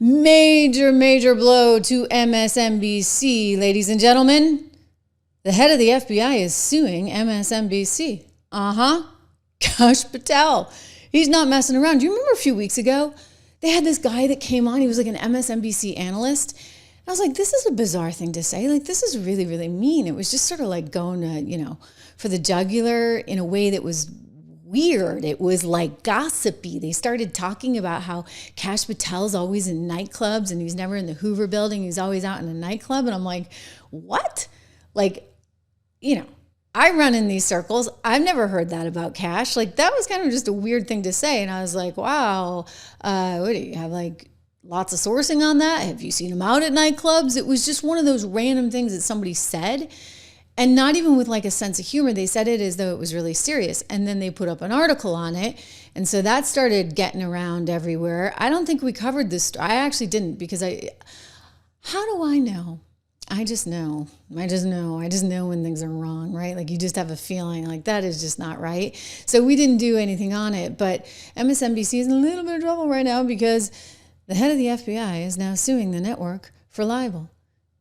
Major blow to MSNBC, ladies and gentlemen. The head of the FBI is suing MSNBC. Kash Patel. He's not messing around. Do you remember a few weeks ago? They had this guy that came on. He was like an MSNBC analyst. I was like, this is a bizarre thing to say. Like, this is really, really mean. It was just sort of like going to, for the jugular in a way that was weird. It was like gossipy. They started talking about how Kash Patel's always in nightclubs and he's never in the Hoover building. He's always out in a nightclub. And I'm like, what? Like, I run in these circles. I've never heard that about Kash. Like, that was kind of just a weird thing to say. And I was like, wow, what do you have, like, lots of sourcing on that? Have you seen him out at nightclubs? It was just one of those random things that somebody said. And not even with like a sense of humor. They said it as though it was really serious. And then they put up an article on it. And so that started getting around everywhere. I don't think we covered this. I actually didn't because how do I know? I just know when things are wrong, right? Like you just have a feeling like that is just not right. So we didn't do anything on it. But MSNBC is in a little bit of trouble right now because the head of the FBI is now suing the network for libel.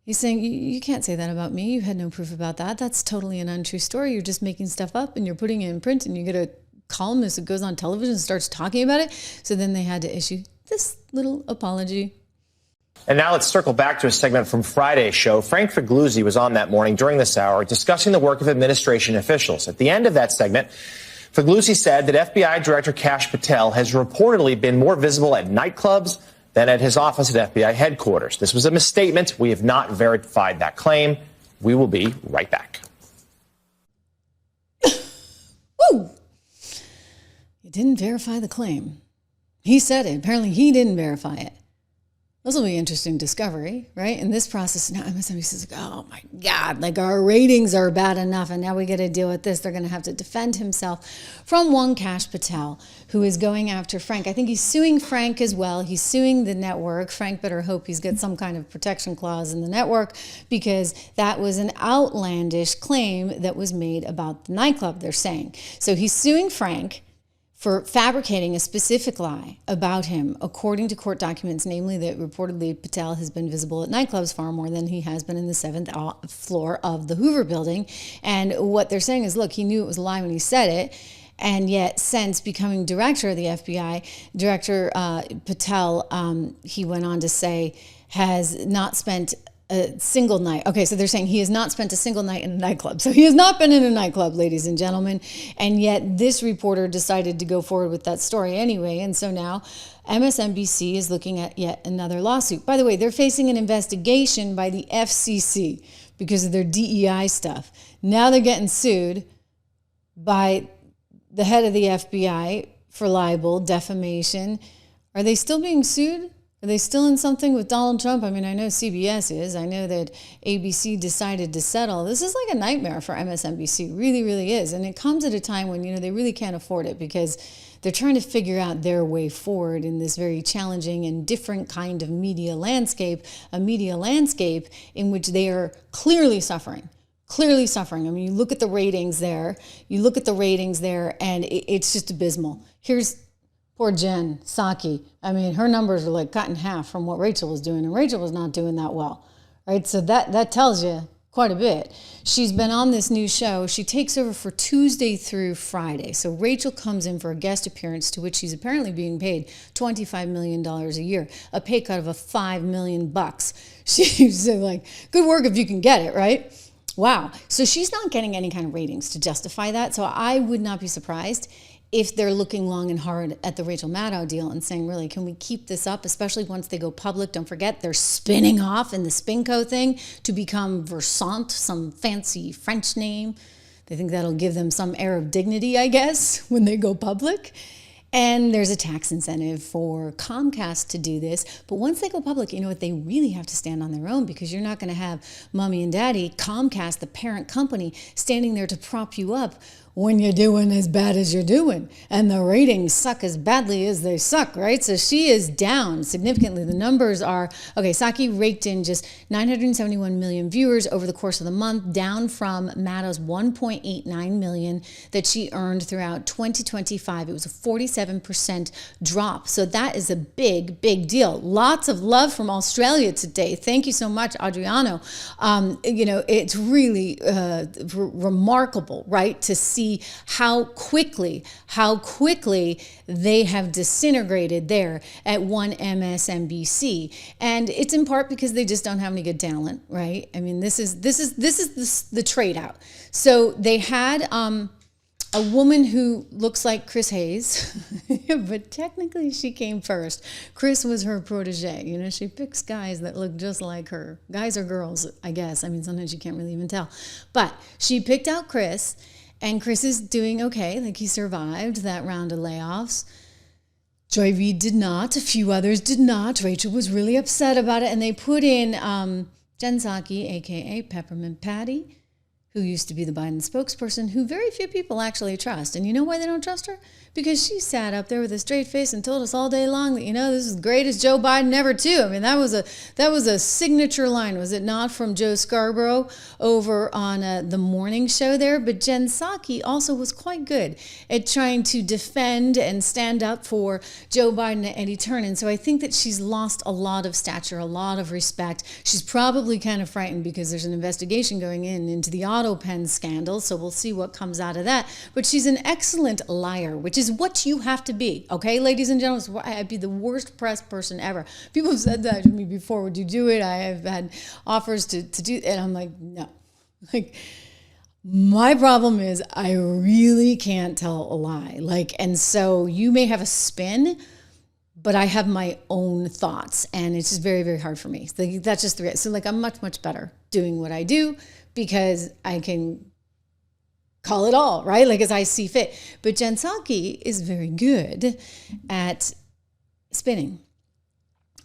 He's saying, you can't say that about me. You had no proof about that. That's totally an untrue story. You're just making stuff up and you're putting it in print and you get a columnist that goes on television and starts talking about it. So then they had to issue this little apology. And now let's circle back to a segment from Friday's show. Frank Figliuzzi was on that morning during this hour discussing the work of administration officials. At the end of that segment, Figliuzzi said that FBI Director Kash Patel has reportedly been more visible at nightclubs than at his office at FBI headquarters. This was a misstatement. We have not verified that claim. We will be right back. Woo! You didn't verify the claim. He said it. Apparently he didn't verify it. This will be an interesting discovery, right? In this process, now MSNBC is like, oh my God, like our ratings are bad enough and now we got to deal with this. They're going to have to defend himself from one Kash Patel, who is going after Frank. I think he's suing Frank as well. He's suing the network. Frank better hope he's got some kind of protection clause in the network because that was an outlandish claim that was made about the nightclub, they're saying. So he's suing Frank for fabricating a specific lie about him, according to court documents, namely that reportedly Patel has been visible at nightclubs far more than he has been in the 7th floor of the Hoover building. And what they're saying is, look, he knew it was a lie when he said it. And yet, since becoming director of the FBI, Director Patel, he went on to say, has not spent a single night. Okay, so they're saying he has not spent a single night in a nightclub. So he has not been in a nightclub, ladies and gentlemen. And yet this reporter decided to go forward with that story anyway. And so now MSNBC is looking at yet another lawsuit. By the way, they're facing an investigation by the FCC because of their DEI stuff. Now they're getting sued by the head of the FBI for libel, defamation. Are they still being sued? Are they still in something with Donald Trump? I mean, I know CBS is. I know that ABC decided to settle. This is like a nightmare for MSNBC. Really, really is. And it comes at a time when, they really can't afford it because they're trying to figure out their way forward in this very challenging and different kind of media landscape, a media landscape in which they are clearly suffering. Clearly suffering. I mean, you look at the ratings there, and it's just abysmal. Here's poor Jen Psaki. I mean, her numbers are like cut in half from what Rachel was doing, and Rachel was not doing that well, right? So that tells you quite a bit. She's been on this new show. She takes over for Tuesday through Friday. So Rachel comes in for a guest appearance to which she's apparently being paid $25 million a year, a pay cut of $5 million. She's like, good work if you can get it, right? Wow. So she's not getting any kind of ratings to justify that. So I would not be surprised if they're looking long and hard at the Rachel Maddow deal and saying, really, can we keep this up, especially once they go public? Don't forget, they're spinning off in the Spinco thing to become Versant, some fancy French name. They think that'll give them some air of dignity, I guess, when they go public. And there's a tax incentive for Comcast to do this. But once they go public, you know what? They really have to stand on their own because you're not going to have mommy and daddy, Comcast, the parent company, standing there to prop you up when you're doing as bad as you're doing. And the ratings suck as badly as they suck, right? So she is down significantly. The numbers are, okay, Psaki raked in just 971 million viewers over the course of the month, down from Maddow's 1.89 million that she earned throughout 2025. It was a 47% drop. So that is a big, big deal. Lots of love from Australia today. Thank you so much, Adriano. It's really remarkable, right, to see how quickly they have disintegrated there at one MSNBC. And it's in part because they just don't have any good talent, right? I mean, this is the trade out. So they had a woman who looks like Chris Hayes, but technically she came first. Chris was her protege. She picks guys that look just like her. Guys or girls, I guess. I mean, sometimes you can't really even tell. But she picked out Chris, and Chris is doing okay. Like, he survived that round of layoffs. Joy Reid did not. A few others did not. Rachel was really upset about it, and they put in Jen Psaki, a.k.a. Peppermint Patty, who used to be the Biden spokesperson, who very few people actually trust. And you know why they don't trust her? Because she sat up there with a straight face and told us all day long that, this is great as Joe Biden ever too. I mean, that was a signature line, was it not, from Joe Scarborough over on the morning show there? But Jen Psaki also was quite good at trying to defend and stand up for Joe Biden at any turn. And so I think that she's lost a lot of stature, a lot of respect. She's probably kind of frightened because there's an investigation going into the auto pen scandal. So we'll see what comes out of that. But she's an excellent liar, which is what you have to be, okay, ladies and gentlemen? I'd be the worst press person ever. People have said that to me before. Would you do it? I have had offers to do it, and I'm like, no. Like, my problem is I really can't tell a lie. And so you may have a spin, but I have my own thoughts, and it's just very, very hard for me. So that's just the so I'm much, much better doing what I do because I can call it all, right? As I see fit. But Jen Psaki is very good at spinning.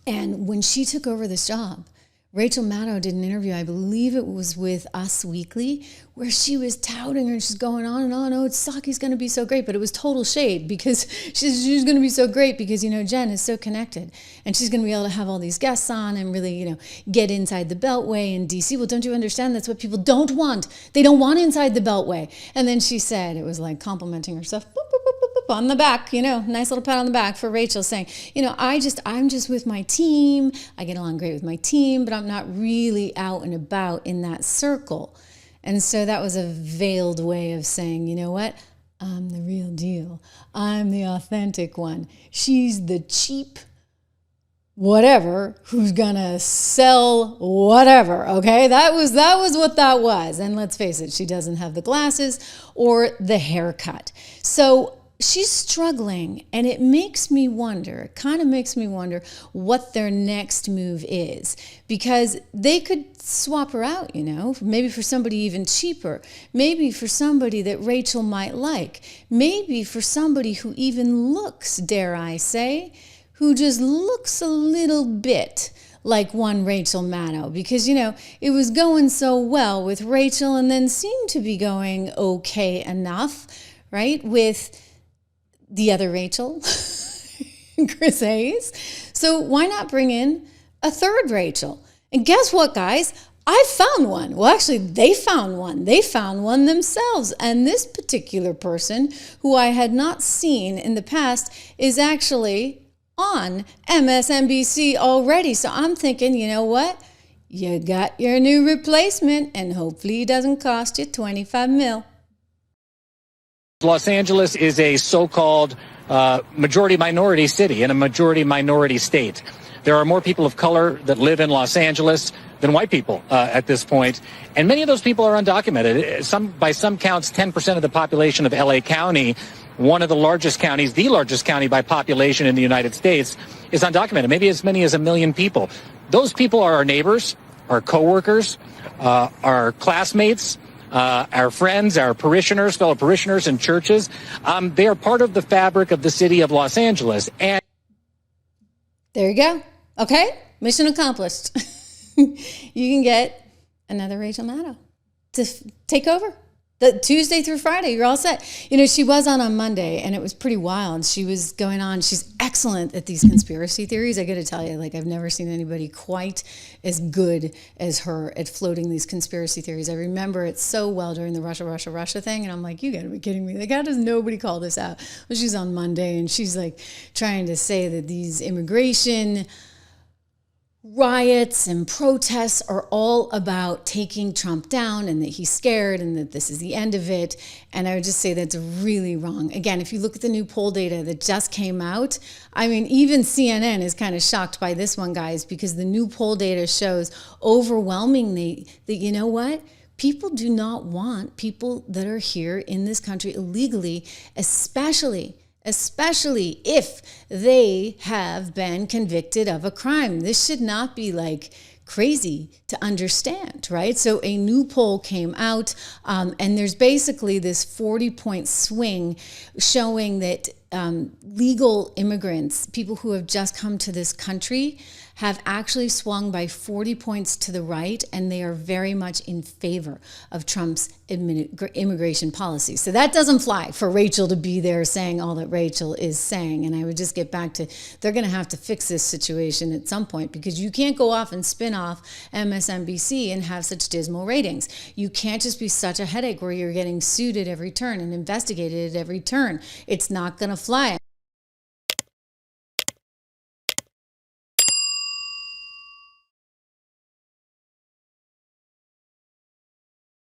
And when she took over this job, Rachel Maddow did an interview, I believe it was with Us Weekly, where she was touting her and she's going on and on. Oh, Psaki's going to be so great. But it was total shade because she's going to be so great because, Jen is so connected and she's going to be able to have all these guests on and really, get inside the Beltway in DC. Well, don't you understand? That's what people don't want. They don't want inside the Beltway. And then she said, it was like complimenting herself, boop, boop, boop, boop, boop, on the back, nice little pat on the back for Rachel saying, I'm just with my team. I get along great with my team, but I'm not really out and about in that circle. And so that was a veiled way of saying, you know what? I'm the real deal. I'm the authentic one. She's the cheap whatever who's gonna sell whatever. Okay, that was what that was. And let's face it, she doesn't have the glasses or the haircut. So she's struggling, and it kind of makes me wonder what their next move is, because they could swap her out, maybe for somebody even cheaper, maybe for somebody that Rachel might like, maybe for somebody who even looks, dare I say, who just looks a little bit like one Rachel Maddow, because, it was going so well with Rachel and then seemed to be going okay enough, right, with the other Rachel, Chris Hayes. So why not bring in a third Rachel? And guess what, guys? I found one. Well, actually, they found one. They found one themselves. And this particular person, who I had not seen in the past, is actually on MSNBC already. So I'm thinking, you know what? You got your new replacement, and hopefully it doesn't cost you $25 million. Los Angeles is a so-called majority-minority city and a majority-minority state. There are more people of color that live in Los Angeles than white people at this point, and many of those people are undocumented. By some counts, 10% of the population of L.A. County, one of the largest counties, the largest county by population in the United States, is undocumented, maybe as many as 1 million people. Those people are our neighbors, our coworkers, our classmates, our friends, our parishioners, fellow parishioners in churches. They are part of the fabric of the city of Los Angeles. And there you go. Okay, mission accomplished. You can get another Rachel Maddow to take over. The Tuesday through Friday, you're all set. You know, she was on Monday, and it was pretty wild. She was going on. She's excellent at these conspiracy theories. I got to tell you, like, I've never seen anybody quite as good as her at floating these conspiracy theories. I remember it so well during the Russia thing, and I'm like, you got to be kidding me. Like, how does nobody call this out? Well, she's on Monday, and she's like trying to say that these immigration riots and protests are all about taking Trump down, and that he's scared, and that this is the end of it. And I would just say that's really wrong. Again, if you look at the new poll data that just came out, I mean, even CNN is kind of shocked by this one, guys, because the new poll data shows overwhelmingly that, you know what? People do not want people that are here in this country illegally, especially if they have been convicted of a crime. This should not be like crazy to understand, right? So a new poll came out, and there's basically this 40-point swing showing that legal immigrants, people who have just come to this country, have actually swung by 40 points to the right, and they are very much in favor of Trump's immigration policy. So that doesn't fly for Rachel to be there saying all that Rachel is saying. And I would just get back to, they're going to have to fix this situation at some point, because you can't go off and spin off MSNBC and have such dismal ratings. You can't just be such a headache where you're getting sued at every turn and investigated at every turn. It's not going to fly.